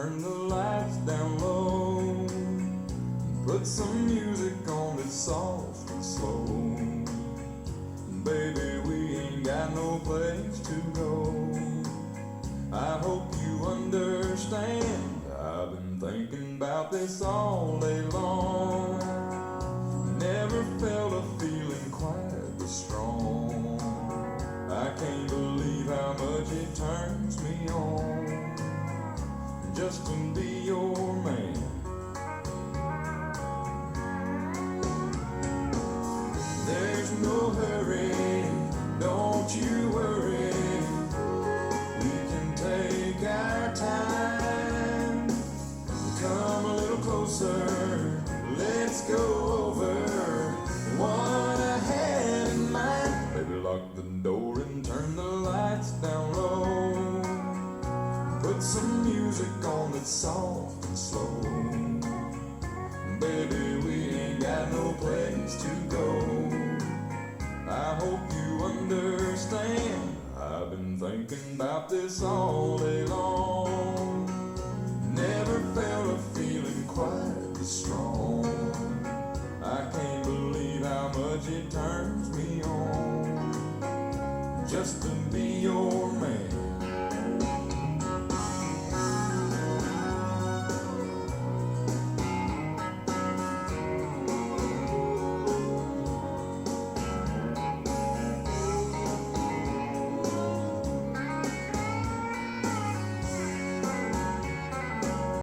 turn the lights down low. Put some music on that's soft and slow. Baby, we ain't got no place to go. I hope you understand, I've been thinking about this all day long. Never felt a feeling quite this strong. I can't believe how much it turns me on just to be your man. There's no hurry, don't you worry. We can take our time. Come a little closer, let's go over what I had in mind. Baby, lock the door and turn the lights down low. Put some music on that's soft and slow. Baby, we ain't got no place to go. I hope you understand, I've been thinking about this all day long. Never felt a feeling quite this strong. I can't believe how much it turns me on just to be your man.